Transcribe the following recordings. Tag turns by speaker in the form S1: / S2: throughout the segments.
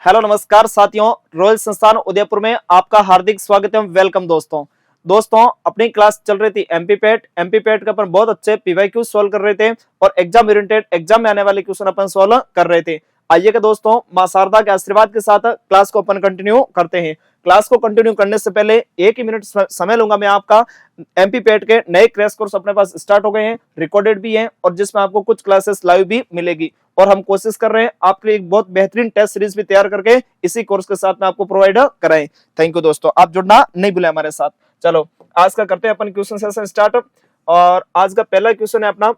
S1: Hello नमस्कार साथियों, royal संस्थान उदयपुर में आपका हार्दिक स्वागत है। वेलकम दोस्तों अपनी क्लास चल रही थी एमपी पेट का अपन बहुत अच्छे पीवाईक्यू सॉल्व कर रहे थे और एग्जाम ओरिएंटेड एग्जाम में आने वाले क्वेश्चन अपन सॉल्व कर रहे थे। आइएगा दोस्तों, मां शारदा के आशीर्वाद के साथ क्लास को अपन कंटिन्यू करते हैं। क्लास को कंटिन्यू करने से पहले 1 ही मिनट समय लूंगा मैं आपका। एमपी पेट के नए क्रैश कोर्स अपने पास स्टार्ट हो गए हैं, रिकॉर्डेड भी हैं और जिसमें आपको कुछ क्लासेस लाइव भी मिलेगी और हम कोशिश कर रहे हैं आपके लिए एक बहुत बेहतरीन टेस्ट सीरीज भी तैयार करके इसी कोर्स के साथ में आपको प्रोवाइड कराएं। थैंक यू दोस्तों, आप जुड़ना नहीं भूलें हमारे साथ। चलो आज का करते हैं अपन क्वेश्चन सेशन स्टार्ट। और आज का पहला क्वेश्चन है अपना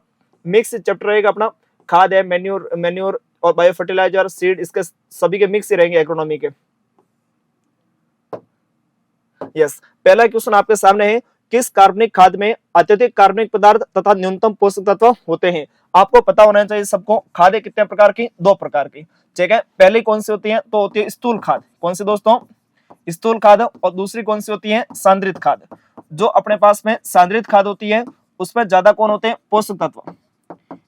S1: मिक्स चैप्टर रहेगा अपना। खाद है, मेन्योर और बायो फर्टिलाइजर, सीड, इसके सभी के मिक्स ही रहेंगे इकोनॉमी के। यस, पहला क्वेश्चन आपके सामने है, किस कार्बनिक खाद में अत्यधिक कार्बनिक पदार्थ तथा न्यूनतम पोषक तत्व होते हैं? आपको पता होना चाहिए सबको। खादें कितने प्रकार की? 2 प्रकार की, ठीक है। पहली कौन सी होती है? तो होती है स्थूल खाद। कौन सी दोस्तों? स्थूल खाद। और दूसरी कौन सी होती है? सांद्रित खाद। जो अपने पास में सांद्रित खाद होती है उसमें ज्यादा कौन होते हैं? पोषक तत्व।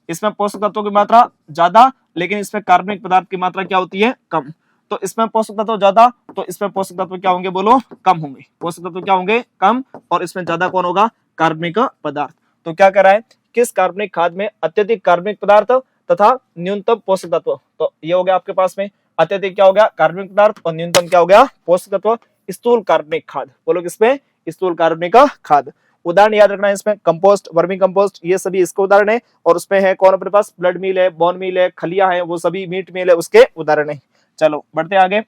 S1: इसमें पोषक तत्वों की मात्रा ज्यादा, लेकिन इसमें कार्बनिक पदार्थ की मात्रा क्या होती है? कम। तो इसमें पोषक तत्व ज्यादा, तो इसमें पोषक तत्व क्या होंगे? बोलो, कम होंगे। पोषक तत्व क्या होंगे? कम। और इसमें ज्यादा कौन होगा? कार्बनिक पदार्थ। तो क्या कह रहा है? किस कार्बनिक खाद में अत्यधिक कार्बनिक पदार्थ तथा न्यूनतम पोषक तत्व? तो ये हो गया आपके पास में अत्यधिक क्या हो गया? कार्बनिक पदार्थ और न्यूनतम क्या हो गया? पोषक तत्व। स्थूल कार्बनिक खाद। बोलो किसमें? स्थूल कार्बनिक खाद। उदाहरण याद रखना है इसमें, कंपोस्ट, वर्मी कंपोस्ट, ये सभी इसके उदाहरण है। और उसमें है कौन अपने पास? ब्लड मील है, बोन मील है, खलिया है, वो सभी मीट मील है, उसके उदाहरण है। चलो बढ़ते आगे।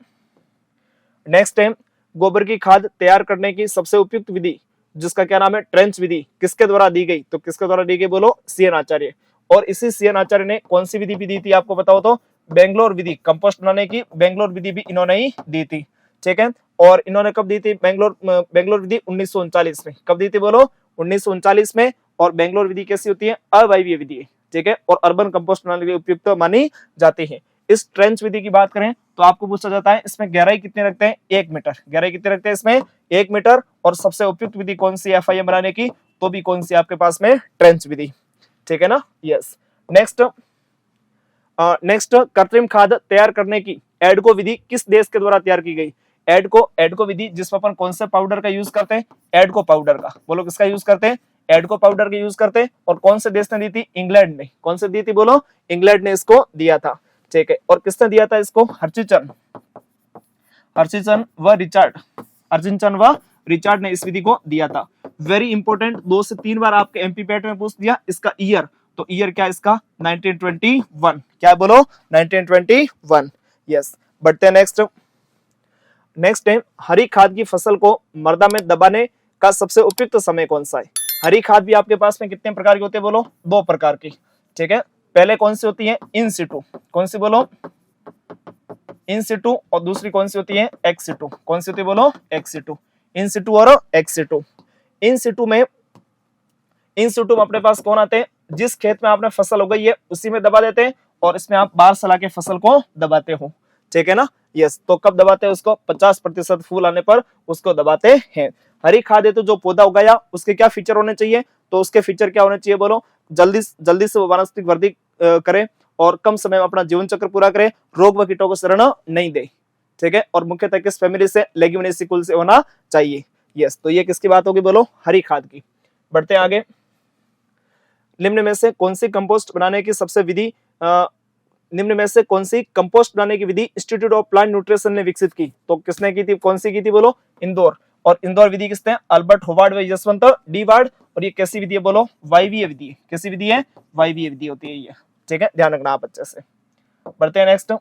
S1: नेक्स्ट टाइम गोबर की खाद तैयार करने की सबसे उपयुक्त विधि, जिसका क्या नाम है? ट्रेंच विधि, किसके द्वारा दी गई? तो किसके द्वारा दी गई? बोलो, सीएन आचार्य। और इसी सीएन आचार्य ने कौन सी विधि भी दी थी आपको बताओ तो? बेंगलोर विधि। कंपोस्ट बनाने की बेंगलोर विधि भी इन्होंने ही दी थी, ठीक है। और इन्होंने कब दी थी बेंगलोर विधि? 1939 में। कब दी थी? बोलो, 1939 में। और बेंगलोर विधि कैसी होती है? अवायवीय विधि है, ठीक है। और अर्बन कंपोस्ट बनाने के लिए उपयुक्त मानी जाती है। इस ट्रेंच विधि की बात करें तो आपको पूछा जाता है इसमें गहराई कितनी रखते हैं? 1 मीटर। गहराई कितनी रखते हैं इसमें? 1 मीटर। और सबसे उपयुक्त विधि कौन सी? एफआईएम बनाने की, तो भी कौन सी आपके पास में? ट्रेंच विधि, ठीक है ना। यस। नेक्स्ट कृत्रिम खाद तैयार करने की एडको विधि किस देश के द्वारा तैयार की गई? एडको विधि, जिसमें अपन कौन से पाउडर का यूज करते हैं? एडको पाउडर का। बोलो किसका यूज करते हैं? एडको पाउडर का यूज करते हैं। और कौन से देश ने दी थी? इंग्लैंड ने। कौन से दी थी? बोलो, इंग्लैंड ने इसको दिया था, ठीक है। और किसने दिया था इसको? हर्चिसन व रिचार्ड ने इस विधि को दिया था। वेरी इंपॉर्टेंट, 2 से 3 बार आपके एमपी पेट में पूछ दिया इसका ईयर। तो ईयर क्या इसका? 1921। क्या बोलो? 1921। यस। बढ़ते नेक्स्ट टाइम हरी खाद की फसल को मृदा में दबाने का सबसे उपयुक्त समय कौन सा है? हरी खाद भी आपके पास में कितने प्रकार की होती है? बोलो, 2 प्रकार की, ठीक है। पहले कौन सी होती है? इन सिटू। कौन सी? बोलो, इन सिटू। और दूसरी कौन सी होती है? Ex situ. कौन सी होती है? बोलो, एक्स सिटू। इन सिटू और एक्स सिटू। इन सिटू में अपने पास कौन आते हैं? जिस खेत में आपने फसल उगाई है उसी में दबा देते हैं। और इसमें आप 12 साल के फसल को दबाते हो, ठीक है ना। यस। तो कब दबाते हैं उसको? 50% फूल आने पर उसको दबाते हैं। हरी खाद है तो जो पौधा उगाया उसके क्या फीचर होने चाहिए? तो उसके फीचर क्या होने चाहिए? बोलो, जल्दी से वो वानस्पतिक वृद्धि करे और कम समय में अपना जीवन चक्र पूरा करे, रोग व कीटों को शरण नहीं दे, ठीक है। और मुख्यतः किस फैमिली से? लेग्यूमिनेसी कुल से होना चाहिए। यस। तो ये किसकी बात होगी? बोलो, हरी खाद की। बढ़ते आगे। निम्न में से कौन सी कंपोस्ट बनाने की विधि इंस्टीट्यूट ऑफ प्लांट न्यूट्रिशन ने विकसित की? तो किसने की थी? कौन सी की थी? बोलो, इंदौर। और इंदौर विधि किसने? अल्बर्ट होवार्ड व यशवंत डी वार्ड। और ये कैसी विधि है? बोलो, वायवीय विधि। कैसी विधि है? वायवीय विधि होती है ये, ठीक है। ध्यान रखना आप अच्छे से। बढ़ते हैं नेक्स्ट।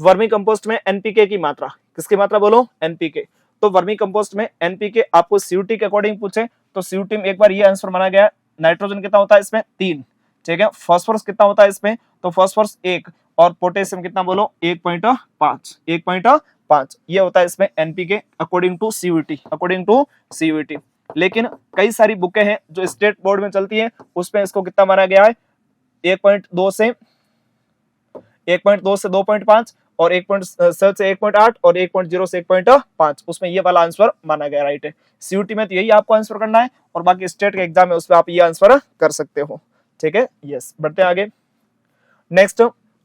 S1: वर्मी कंपोस्ट में एनपीके की मात्रा, किसकी मात्रा? बोलो, एनपीके। तो वर्मी कंपोस्ट में एनपीके आपको सीयूटी के अकॉर्डिंग पूछे तो सीयूटी में एक बार ये आंसर माना गया। नाइट्रोजन कितना होता है इसमें? 3, ठीक है। फास्फोरस कितना होता है इसमें? तो फास्फोरस 1। और पोटेशियम कितना? बोलो, 1.5 ये होता है इसमें एनपीके अकॉर्डिंग टू सीयूटी। लेकिन कई सारी बुकें हैं जो स्टेट बोर्ड में चलती है, उसमें इसको कितना माना गया है? 1.2 से 2.5 और 1.7 से 1.8 और 1.0 से 1.5, उसमें ये वाला आंसर माना गया, राइट है। सीयूटी में तो यही आपको आंसर करना है और बाकी स्टेट के एग्जाम में उसमें आप ये आंसर कर सकते हो, ठीक है। यस। बढ़ते आगे। नेक्स्ट,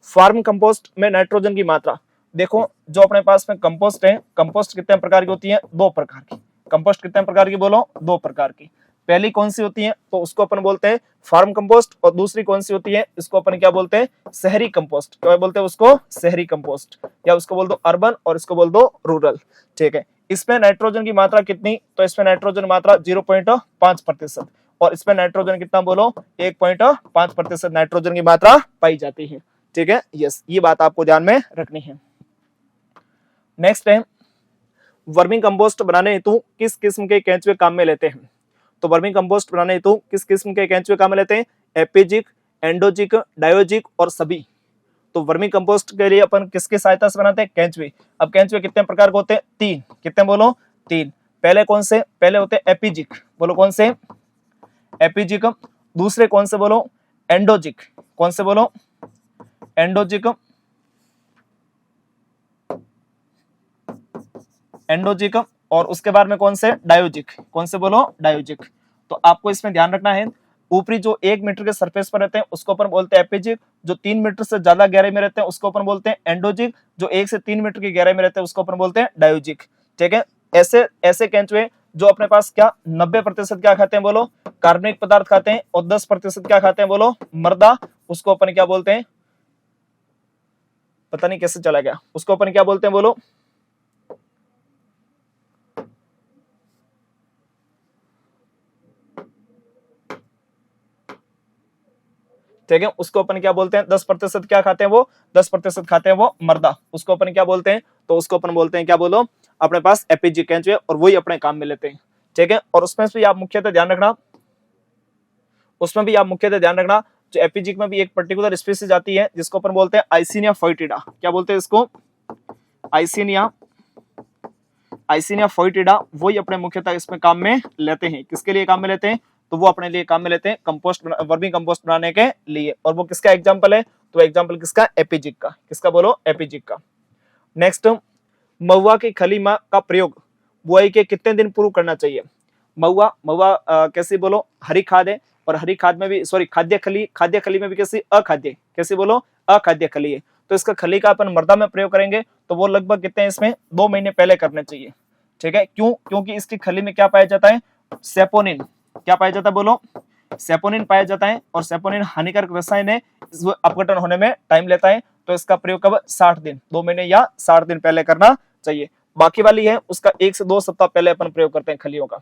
S1: फार्म कंपोस्ट में नाइट्रोजन की मात्रा देखो जो अपने पास में कंपोस्ट है, कंपोस्ट कितने प्रकार की होती है? 2 प्रकार की। कंपोस्ट कितने प्रकार की बोलो? 2 प्रकार की। पहली कौन सी होती है? तो उसको अपन बोलते हैं फार्म कंपोस्ट, और दूसरी कौन सी होती है? इसको अपन क्या बोलते हैं? शहरी कंपोस्ट। क्या बोलते हैं उसको? शहरी कंपोस्ट, या उसको बोल दो अर्बन, और इसको बोल दो रूरल। ठीक है। इसमें नाइट्रोजन की मात्रा कितनी? तो इसमें नाइट्रोजन मात्रा 0.5%, और इसमें नाइट्रोजन कितना बोलो? 1.5% नाइट्रोजन की मात्रा पाई जाती है। ठीक है, यस, ये बात आपको ध्यान में रखनी है। नेक्स्ट है, वर्मिंग कंपोस्ट बनाने हेतु किस किस्म के केंचुए काम में लेते हैं? तो वर्मिंग कंपोस्ट बनाने हेतु किस किस्म के केंचुए काम में लेते हैं? एपिजिक, एंडोजिक, डायोजिक और सभी। तो वर्मिंग कंपोस्ट के लिए अपन किसकी सहायता से बनाते हैं? केंचुए। अब केंचुए कितने प्रकार के होते हैं? 3। कितने बोलो? 3। पहले कौन से? पहले होते हैं एपिजिक। बोलो कौन से? एपिजिक। दूसरे कौन से बोलो? एंडोजिक। कौन से बोलो? एंडोजिक। एंडोजिक। और उसके बाद में कौन से? डायोजिक। कौन से बोलो? डायोजिक। तो आपको इसमें ध्यान रखना है, ऊपरी जो 1 मीटर के सरफेस पर रहते हैं उसको अपन बोलते हैं एपिजिक। जो 3 मीटर से ज्यादा गहराई में रहते हैं उसको अपन बोलते हैं एंडोजिक। जो 1 से 3 मीटर की गहराई में रहते हैं उसको अपन बोलते हैं डायोजिक। ठीक है। ऐसे ऐसे केंचुए जो अपने पास क्या 90% क्या खाते हैं बोलो? कार्बनिक पदार्थ खाते हैं, और 10% क्या खाते हैं बोलो? मृदा। उसको अपन क्या बोलते हैं? पता नहीं कैसे चला गया। उसको अपन क्या बोलते हैं बोलो? ठीक है, उसको अपन क्या बोलते हैं? 10% क्या खाते हैं वो? 10% खाते हैं वो मृदा। उसको अपन क्या बोलते हैं? तो उसको अपन बोलते हैं क्या बोलो? अपने पास एपिजिक केंचुए, और वही अपने काम में लेते हैं। ठीक है। और उसमें भी आप मुख्यतः ध्यान रखना, जो एपिजिक में भी एक पर्टिकुलर स्पीसीज आती है जिसको अपन बोलते हैं आइसिनिया फोइटिडा। क्या बोलते हैं इसको? आइसिनिया फोइटिडा। वही अपने मुख्यतः इसमें काम में लेते हैं। किसके लिए काम में लेते हैं? तो वो अपने लिए काम में लेते हैं कंपोस्ट, वर्मिंग कंपोस्ट बनाने के लिए। और वो किसका एग्जांपल है? तो एग्जांपल किसका? एपिजिक का। किसका बोलो? एपिजिक का। नेक्स्ट, महुआ की खली का प्रयोग बुआई के कितने दिन पूर्व करना चाहिए? महुआ कैसी बोलो? हरी खाद है, और हरी खाद में भी सॉरी खाद्य खली में भी कैसी? अखाद्य। कैसी बोलो? अखाद्य खली है। तो इसका खली का अपन मृदा में प्रयोग करेंगे तो वो लगभग कितने इसमें 2 महीने पहले करने चाहिए। ठीक है। क्यों? क्योंकि इसकी खली में क्या पाया जाता है? सेपोनिन। क्या पाया जाता है बोलो? सेपोनिन पाया जाता है, और सेपोनिन हानिकारक रसायन है, अपघटन होने में टाइम लेता है। तो इसका प्रयोग कब? 60 दिन, 2 महीने या 60 दिन पहले करना चाहिए। बाकी वाली है उसका 1 से 2 सप्ताह पहले अपन प्रयोग करते हैं खलियों का।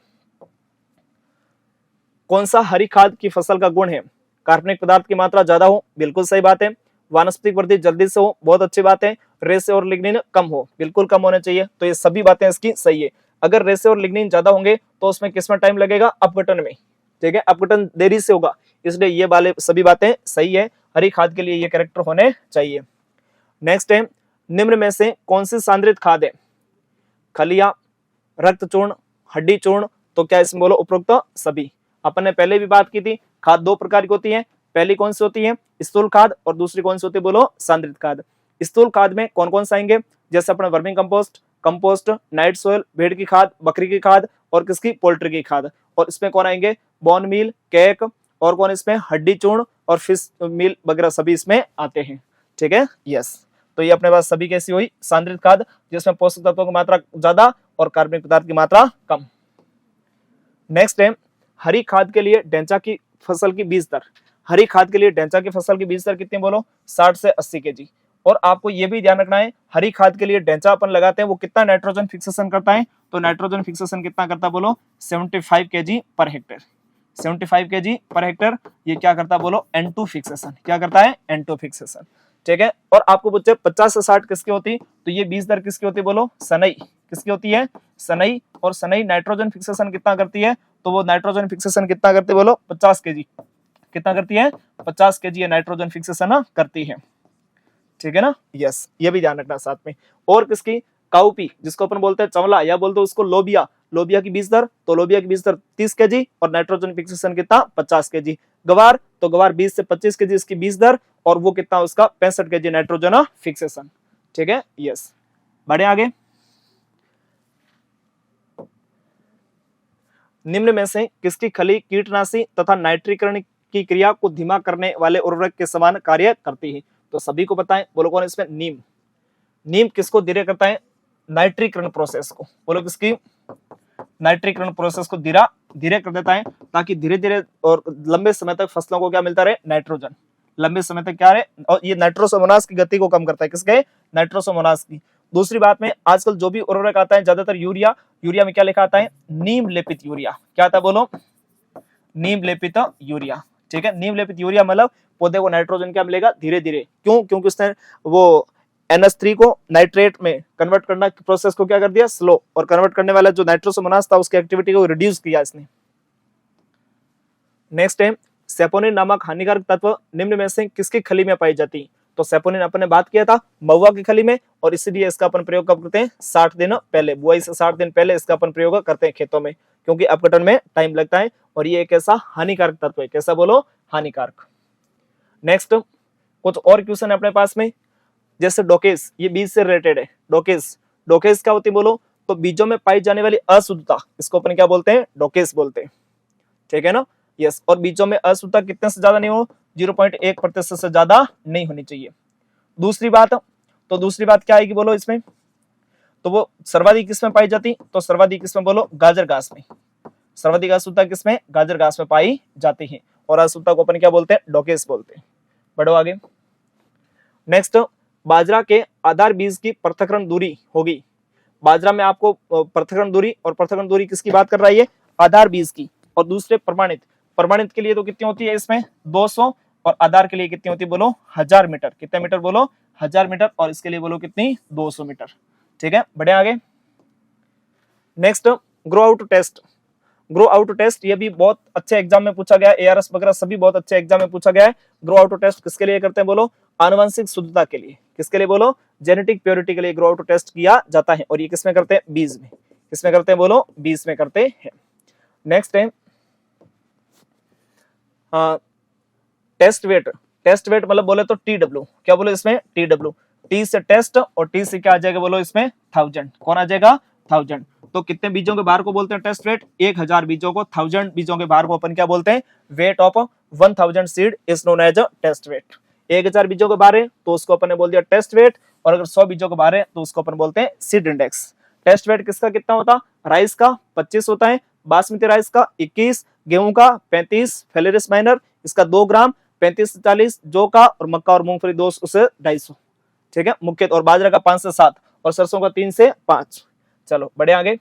S1: कौन सा हरी खाद की फसल का गुण है? कार्बनिक पदार्थ की मात्रा ज्यादा हो, बिल्कुल सही बात है। वानस्पतिक वृद्धि जल्दी से हो, बहुत अच्छी बात है। रेसे और लिग्निन कम हो, बिल्कुल कम होने चाहिए। तो ये सभी बातें इसकी सही है। अगर रेसे और लिग्निन ज्यादा होंगे तो उसमें किसमें टाइम लगेगा? अपघटन में। ठीक है, अपघटन देरी से होगा, इसलिए ये वाले सभी बातें सही है। हरी खाद के लिए ये कैरेक्टर होने चाहिए। नेक्स्ट है, निम्न में से कौन सी सांद्रित खाद है? खलिया, रक्त चूर्ण, हड्डी चूर्ण। तो क्या इसमें बोलो? उपरोक्त सभी। अपन ने पहले भी बात की थी, खाद 2 प्रकार की होती है। पहली कौन सी होती है? स्थूल खाद, और दूसरी कौन सी होती है बोलो? सांद्रित खाद। स्थूल खाद में कौन कौन सा आएंगे? जैसे अपना वर्मिंग कंपोस्ट, नाइट सोयल, भेड़ की खाद, बकरी की खाद, और किसकी? पोल्ट्री की खाद। और इसमें कौन आएंगे? बोन मील, केक, और कौन इसमें? हड्डी चूर्ण और फिश मील वगैरह सभी इसमें आते हैं। ठीक है, यस। तो ये अपने पास सभी कैसी हुई? सांद्रित खाद, जिसमें पोषक तत्वों की मात्रा ज्यादा और कार्बनिक पदार्थ की मात्रा कम। नेक्स्ट है, हरी खाद के लिए डेंचा की फसल की बीज दर। हरी खाद के लिए डेंचा की फसल की बीज दर कितनी बोलो? 60 से 80 केजी। और आपको यह भी ध्यान रखना है, हरी खाद के लिए डेंचा अपन लगाते हैं वो कितना नाइट्रोजन फिक्सेशन करता है? तो नाइट्रोजन फिक्सेशन कितना करता है बोलो? 75 KG per hectare. 75 KG per hectare. ये क्या करता है बोलो? N2 fixation. क्या करता है? N2 fixation. ठीक है। और आपको पूछे 50 से 60 किसकी होती? तो ये बीज दर किसकी होती बोलो? सनई। किसकी होती है? सनई। और सनई नाइट्रोजन फिक्सेशन कितना करती है? तो वो नाइट्रोजन फिक्सेशन कितना करती है बोलो? 50 केजी। कितना करती है? 50 केजी नाइट्रोजन फिक्सेशन करती है। ठीक है ना, यस, ये भी ध्यान रखना साथ में। और किसकी? काउपी, जिसको अपन बोलते हैं चंवला या बोलते हैं उसको लोबिया। लोबिया की बीज दर, तो लोबिया की बीज दर 30 केजी और नाइट्रोजन फिक्सेशन कितना? 50 केजी। गवार, तो गवार 20 से 25 केजी इसकी बीज दर और वो कितना उसका? 65 केजी नाइट्रोजन फिक्सेशन। ठीक है, यस। बढ़े आगे। निम्न में से किसकी खली कीटनाशी तथा नाइट्रीकरण की क्रिया को धीमा करने वाले उर्वरक के समान कार्य करती है? तो सभी को बताएं, बोलो कौन इसमें? नीम। नीम किसको धीरे करता है? नाइट्रीकरण प्रोसेस को। बोलो किसकी? नाइट्रीकरण प्रोसेस को धीरे कर देता है, ताकि धीरे धीरे और लंबे समय तक फसलों को क्या मिलता रहे? नाइट्रोजन। लंबे समय तक क्या रहे? और ये नाइट्रोसोमोनास की गति को कम करता है। किसके? नाइट्रोसोमोनास की। दूसरी बात में आजकल जो भी उर्वरक आता है ज्यादातर यूरिया में क्या लिखा आता है? नीम लेपित यूरिया। क्या आता है बोलो? नीम लेपित यूरिया। ठीक है, नीम लेपित यूरिया मतलब पौधे को नाइट्रोजन क्या मिलेगा? धीरे धीरे। क्यों? क्योंकि उसने वो NH3 को नाइट्रेट में कन्वर्ट करना प्रोसेस को क्या कर दिया? स्लो। और कन्वर्ट करने वाला जो नाइट्रोसोमोनास था उसकी एक्टिविटी को रिड्यूस किया इसने। नेक्स्ट है सेपोनिन नामक हानिकारक तत्व निम्न में से किसकी खली में पाई जाती? तो सेपोनिन अपन ने बात किया था महुआ की खली में, और इसीलिए इसका अपन प्रयोग कब करते हैं? 60 दिन पहले, बुआई से 60 दिन पहले इसका अपन प्रयोग करते हैं खेतों में, क्योंकि अपघटन में टाइम लगता है और ये एक ऐसा हानिकारक तत्व है। कैसा बोलो? हानिकारक। नेक्स्ट कुछ और क्वेश्चन है अपने पास में, जैसे डोकेस, ये बीज से रिलेटेड है। डोकेस क्या होती है बोलो? तो बीजों में पाई जाने वाली अशुद्धता, इसको अपन क्या बोलते हैं? डोकेस बोलते हैं। ठीक है ना? यस। और बीजों में अशुद्धता कितने से ज्यादा नहीं हो? 0.1% से ज्यादा नहीं होनी चाहिए। दूसरी बात क्या आएगी बोलो इसमें? तो वो सर्वाधिक किसमें पाई जाती? तो सर्वाधिक किसमें बोलो? गाजर घास में। सर्वाधिक अशुद्धता किसमें? गाजर घास में पाई जाती है। और अशुद्धता को अपन क्या बोलते हैं? डोकेस बोलते हैं। बढ़ो आगे। नेक्स्ट, बाजरा के आधार बीज की पृथक्करण दूरी होगी। बाजरा में आपको पृथक्करण दूरी, और पृथक्करण दूरी किसकी बात कर रहा है? ये आधार बीज की। और दूसरे प्रमाणित के लिए तो कितनी होती है इसमें? 200। और आधार के लिए कितनी होती है बोलो? 1000 मीटर। कितने मीटर बोलो? 1000 मीटर। और इसके लिए बोलो कितनी? 200 मीटर। ठीक है, बढ़े आगे। नेक्स्ट, ग्रो आउट टेस्ट, ये भी बहुत अच्छे एग्जाम में पूछा गया। ARS वगैरह सभी बहुत अच्छे एग्जाम में पूछा गया है। ग्रो आउट टेस्ट किसके लिए करते हैं बोलो? आनुवंशिक शुद्धता के लिए। किसके लिए बोलो? जेनेटिक प्योरिटी के लिए ग्रो आउट टेस्ट किया जाता है। और ये किसमें करते हैं? बीज में। किसमें करते हैं बोलो? बीज में करते हैं। नेक्स्ट है टेस्ट वेट मतलब बोले तो TW। क्या बोलो इसमें? TW। T से टेस्ट और T से क्या आ जाएगा बोलो इसमें? 1000। कौन आ जाएगा? 1000। तो कितने बीजों के भार को बोलते हैं टेस्ट वेट? 1000 बीजों को, 1000 बीजों के भार को अपन क्या बोलते हैं? Weight of 1000 seed is known as test weight. 1000 बीजों के बारे तो उसको अपन ने बोल दिया टेस्ट वेट, और अगर 100 बीजों के बारे तो उसको अपन बोलते हैं सीड इंडेक्स। टेस्ट वेट किसका कितना होता? राइस का 25 होता है, बासमती राइस का 21, गेहूं का 35, फेलेरिस माइनर इसका 2 ग्राम, 35 से 40, जौ का और मक्का और मूंगफली 2 से 250। ठीक है, मुख्य। और बाजरा का 5 से 7 और सरसों का 3 से 5। चलो बढ़े आगे।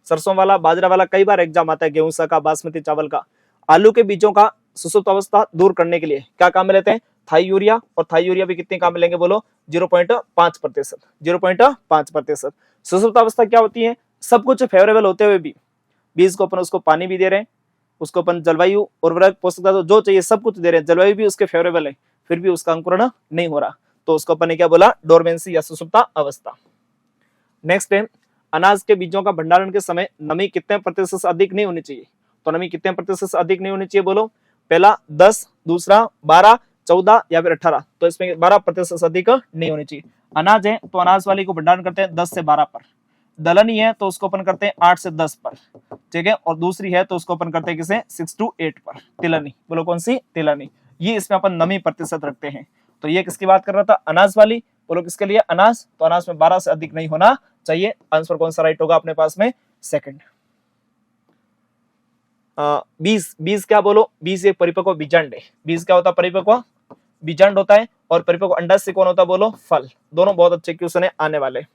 S1: सरसों वाला, बाजरा वाला कई बार एग्जाम आता है, गेहूं का, बासमती चावल का। आलू के बीजों का सुसुप्त अवस्था दूर करने के लिए क्या काम में लेते हैं? Thiourea. और थाई यूरिया भी कितने काम में लेंगे बोलो? 0.5%। 0.5%। सुसुप्त अवस्था क्या होती है? सब कुछ फेवरेबल होते हुए भी बीज को अपन उसको पानी भी दे रहे हैं, उसको अपन जलवायु, उर्वरक, पोषक तत्व जो चाहिए सब कुछ दे रहे हैं, जलवायु भी उसके फेवरेबल है, फिर भी उसका अंकुरण नहीं हो रहा, तो उसको अपन ने क्या बोला? डोरमेंसी या सुसुप्त अवस्था। नेक्स्ट है अनाज के बीजों का भंडारण के समय नमी कितने प्रतिशत से अधिक नहीं होनी चाहिए? तो नमी कितने प्रतिशत से अधिक नहीं होनी चाहिए बोलो? पहला 10, दूसरा 12, 14 या फिर 18। तो इसमें 12% से अधिक नहीं होनी चाहिए। अनाज है तो अनाज वाली को भंडारण करते हैं 10 से 12 पर। दलहनी है तो उसको अपन करते हैं 8 से 10 पर। ठीक है, और दूसरी है तो उसको अपन करते हैं किसे? 6 to 8 पर। तिलहनी, बोलो कौन सी? तिलहनी। ये इसमें अपन नमी प्रतिशत रखते हैं। तो ये किसकी बात कर रहा था? अनाज वाली। बोलो किसके लिए? अनाज। तो अनाज में 12 से अधिक नहीं होना चाहिए। आंसर कौन सा राइट होगा अपने पास में? सेकंड। बीज क्या बोलो? बीज एक परिपक्व बीजांड है। बीज क्या होता है? परिपक्व बीजांड होता है। और परिपक्व अंडाशय कौन होता है बोलो? फल। दोनों बहुत अच्छे क्वेश्चन है आने वाले।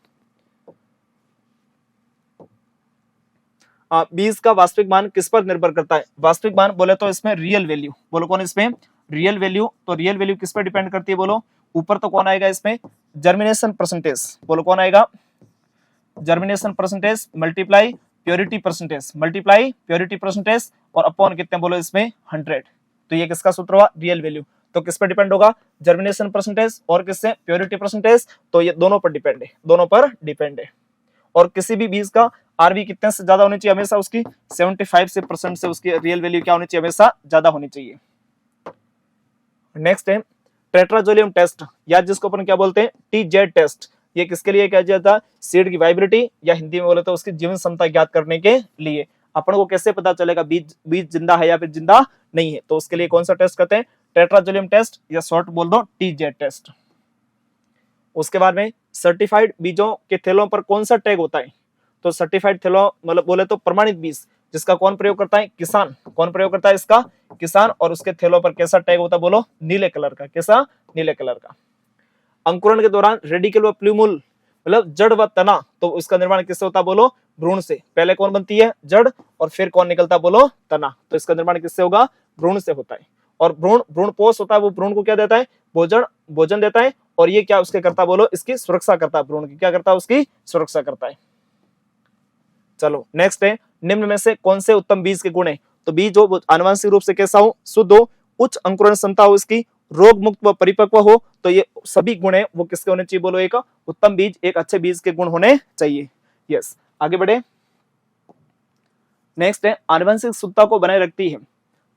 S1: बीज का वास्तविक मान किस पर निर्भर करता है? वास्तविक मान बोले तो इसमें रियल वैल्यू। बोलो कौन इसमें? Real value. तो रियल वैल्यू किस पर डिपेंड करती है बोलो? ऊपर तो कौन आएगा इसमें? Germination percentage. बोलो कौन आएगा? Germination percentage multiply purity percentage और अपॉन कितने बोलो इसमें? 100। तो ये किसका सूत्र हुआ? Real value. तो किस पर डिपेंड होगा? जर्मिनेशन परसेंटेज और किससे? Purity percentage. तो ये दोनों पर डिपेंड है। और किसी भी बीज का आरवी कितने से ज्यादा होनी चाहिए? हमेशा उसकी 75% से उसकी रियल वैल्यू क्या होनी चाहिए? हमेशा ज्यादा होनी चाहिए। नेक्स्ट है टेट्राजोलियम टेस्ट, या जिसको अपन क्या बोलते हैं? TZ test. ये किसके लिए किया जाता है? सीड की वाइब्रिटी, या हिंदी में बोले तो उसकी जीवन क्षमता ज्ञात करने के लिए। अपन को कैसे पता चलेगा बीज जिंदा है या फिर जिंदा नहीं है? तो उसके लिए कौन सा टेस्ट करते हैं? टेट्राजोलियम टेस्ट, या शॉर्ट बोल दो TZ टेस्ट। उसके बाद में सर्टिफाइड बीजों के थैलों पर कौन सा टैग होता है? तो सर्टिफाइड थैलों मतलब बोले तो प्रमाणित बीज, जिसका कौन प्रयोग करता है? किसान। कौन प्रयोग करता है इसका? किसान। और उसके थैलों पर कैसा टैग होता है? बोलो, नीले कलर का। कैसा? नीले कलर का। अंकुरण के दौरान रेडिकल व प्लूमुल मतलब जड़ व तना, तो इसका निर्माण किससे होता है? बोलो, भ्रूण से। पहले कौन बनती है? जड़, और फिर कौन निकलता है? बोलो, तना। तो इसका निर्माण किससे होगा? भ्रूण से होता है। और भ्रूण पोष होता है, वो भ्रूण को क्या देता है? भोजन देता है। और ये क्या उसके करता है? बोलो, इसकी सुरक्षा करता है। भ्रूण की क्या करता है? उसकी सुरक्षा करता है। चलो नेक्स्ट है, निम्न में से कौन से उत्तम बीज के गुण है? तो बीज हो आनुवंशिक रूप से कैसा हो? शुद्ध हो, उच्च अंकुरण क्षमता हो इसकी, रोग मुक्त व परिपक्व हो। तो ये सभी गुण है वो किसके होने चाहिए? बोलो, एक उत्तम बीज, एक अच्छे बीज के गुण होने चाहिए। यस, आगे बढ़े। नेक्स्ट है, आनुवंशिक शुद्धता को बनाए रखती है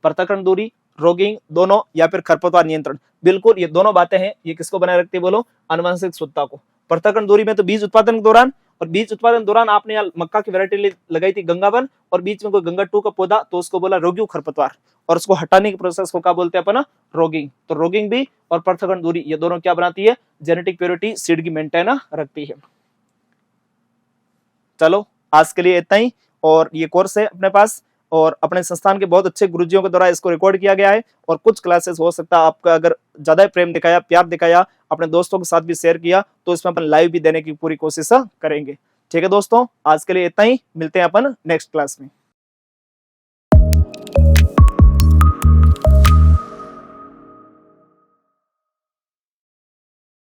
S1: पृथक्करण दूरी, रोगिंग दोनों, या फिर खरपतवार नियंत्रण। बिल्कुल ये दोनों बातें हैं, ये किसको बनाए रखती है? बोलो, आनुवंशिक शुद्धता को। पृथक्करण दूरी में तो बीज उत्पादन के दौरान, और बीज उत्पादन के दौरान आपने यहाँ मक्का की वैरायटी लगाई थी गंगावन, और बीच में कोई गंगा 2 का पौधा, तो उसको बोला रोग्यू खरपतवार, और उसको हटाने के प्रोसेस को क्या बोलते हैं अपन? रोगिंग। तो रोगिंग भी और पृथक्करण दूरी, ये दोनों क्या बनाती है? जेनेटिक प्योरिटी सीड की मेंटेन रखती है। चलो आज के लिए इतना ही, और ये कोर्स है अपने पास, और अपने संस्थान के बहुत अच्छे गुरुजियों के द्वारा इसको रिकॉर्ड किया गया है। और कुछ क्लासेस हो सकता है आपका अगर ज्यादा प्रेम दिखाया, प्यार दिखाया, अपने दोस्तों के साथ भी शेयर किया, तो इसमें अपन लाइव भी देने की पूरी कोशिश करेंगे। ठीक है दोस्तों, आज के लिए इतना ही, मिलते हैं अपन नेक्स्ट क्लास में।